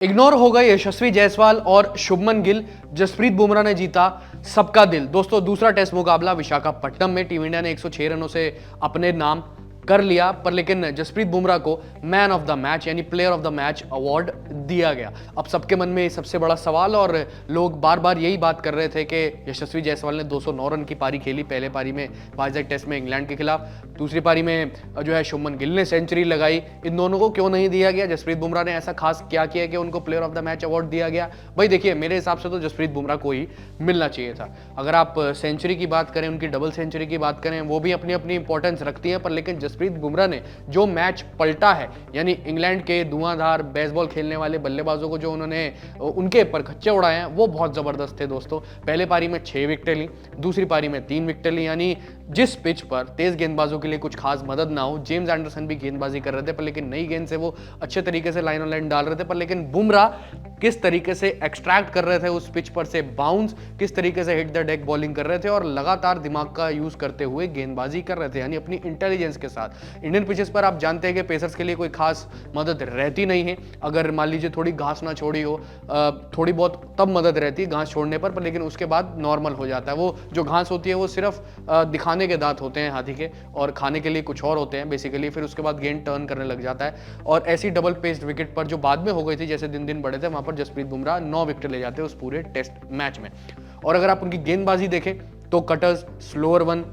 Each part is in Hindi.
इग्नोर हो गए यशस्वी जायसवाल और शुभमन गिल, जसप्रीत बुमराह ने जीता सबका दिल। दोस्तों, दूसरा टेस्ट मुकाबला विशाखापट्टनम में टीम इंडिया ने 106 रनों से अपने नाम कर लिया, पर लेकिन जसप्रीत बुमराह को मैन ऑफ द मैच यानी player of the match award दिया गया। अब सबके मन में सबसे बड़ा सवाल, और लोग बार बार यही बात कर रहे थे कि यशस्वी जायसवाल ने 209 रन की पारी खेली पहले पारी में वाइजैक टेस्ट में इंग्लैंड के खिलाफ, दूसरी पारी में जो है शुभमन गिल ने सेंचुरी लगाई, इन दोनों को क्यों नहीं दिया गया? जसप्रीत बुमराह ने ऐसा खास क्या किया कि उनको player of the match award दिया गया? भाई देखिए, मेरे हिसाब से तो जसप्रीत बुमराह को ही मिलना चाहिए था। अगर आप सेंचुरी की बात करें, उनकी डबल सेंचुरी की बात करें, वो भी अपनी अपनी इंपॉर्टेंस रखती हैं, पर लेकिन जसप्रीत बुमराह ने जो मैच पलटा है, यानी इंग्लैंड के धुआंधार बेसबॉल खेलने वाले बल्लेबाजों को जो उन्होंने उनके ऊपर खच्चे उड़ाए हैं, वो बहुत जबरदस्त थे दोस्तों। पहले पारी में 6 विकेटें ली, दूसरी पारी में 3 विकेटें ली, यानी जिस पिच पर तेज गेंदबाजों के लिए कुछ खास मदद ना हो, जेम्स एंडरसन भी गेंदबाजी कर रहे थे, पर लेकिन नई गेंद से वो अच्छे तरीके से लाइन ऑन लाइन डाल रहे थे, पर लेकिन बुमराह किस तरीके से एक्सट्रैक्ट कर रहे थे उस पिच पर से बाउंस, किस तरीके से हिट द डेक बॉलिंग कर रहे थे और लगातार दिमाग का यूज करते हुए गेंदबाजी कर रहे थे, यानी अपनी इंटेलिजेंस के साथ। इंडियन पिचेस पर आप जानते हैं कि पेसर्स के लिए कोई खास मदद रहती नहीं है। अगर मान लीजिए थोड़ी घास ना छोड़ी हो, थोड़ी बहुत तब मदद रहती है घास छोड़ने पर लेकिन उसके बाद नॉर्मल हो जाता है। वो जो घास होती है वो सिर्फ दिखाने के दांत होते हैं हाथी के, और खाने के लिए कुछ और होते हैं बेसिकली। फिर उसके बाद गेंद टर्न करने लग जाता है, और ऐसी डबल पेस्ड विकेट पर जो बाद में हो गई थी, जैसे दिन दिन बड़े थे, वहां पर जसप्रीत बुमराह 9 विकेट ले जाते हैं उस पूरे टेस्ट मैच में। और अगर आप उनकी गेंदबाजी देखें तो कटर्स, स्लोअर वन,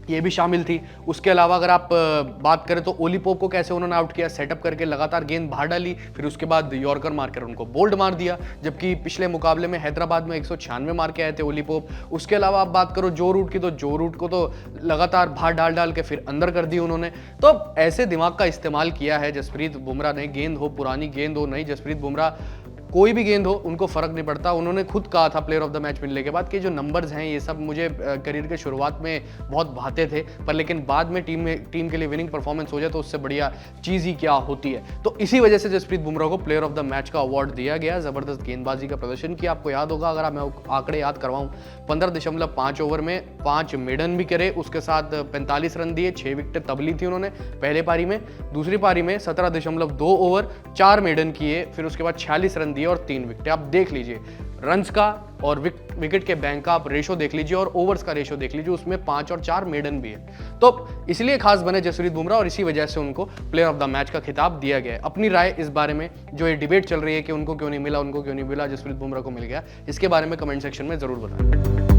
ये भी शामिल थी। उसके अलावा अगर आप बात करें तो ओली पोप को कैसे उन्होंने आउट किया, सेटअप करके लगातार गेंद बाहर डाली, फिर उसके बाद यॉर्कर मारकर उनको बोल्ड मार दिया, जबकि पिछले मुकाबले में हैदराबाद में 196 मार के आए थे ओली पोप। उसके अलावा आप बात करो जो रूट की, तो जो रूट को तो लगातार बाहर डाल के फिर अंदर कर दी उन्होंने। तो ऐसे दिमाग का इस्तेमाल किया है जसप्रीत बुमराह ने। गेंद हो पुरानी, गेंद हो नई, जसप्रीत बुमराह कोई भी गेंद हो उनको फर्क नहीं पड़ता। उन्होंने खुद कहा था प्लेयर ऑफ द मैच मिलने के बाद कि जो नंबर्स हैं ये सब मुझे करियर के शुरुआत में बहुत भाते थे, पर लेकिन बाद में टीम के लिए विनिंग परफॉर्मेंस हो जाए तो उससे बढ़िया चीज़ ही क्या होती है। तो इसी वजह से जसप्रीत बुमराह को प्लेयर ऑफ द मैच का अवार्ड दिया गया। जबरदस्त गेंदबाजी का प्रदर्शन किया। आपको याद होगा, अगर मैं आंकड़े याद करवाऊं, 15.5 ओवर में 5 मेडन भी करे, उसके साथ 45 रन दिए, 6 विकेट तब ली थी उन्होंने पहले पारी में। दूसरी पारी में 17.2 ओवर, 4 मेडन किए, फिर उसके बाद 46 रन दिए और 3 विकेट। आप देख लीजिए रन्स का और विकेट के बैंक का आप रेशो देख लीजिए, और ओवर्स का रेशो देख लीजिए, उसमें 5 और 4 मेडन भी है। तो इसलिए खास बने जसप्रीत बुमराह, और इसी वजह से उनको प्लेयर ऑफ द मैच का खिताब दिया गया है। अपनी राय इस बारे में, जो ये डिबेट चल रही है कि उनको क्यों नहीं मिला, उनको क्यों नहीं मिला, जसप्रीत बुमराह को मिल गया, इसके बारे में कमेंट सेक्शन में जरूर बताएं।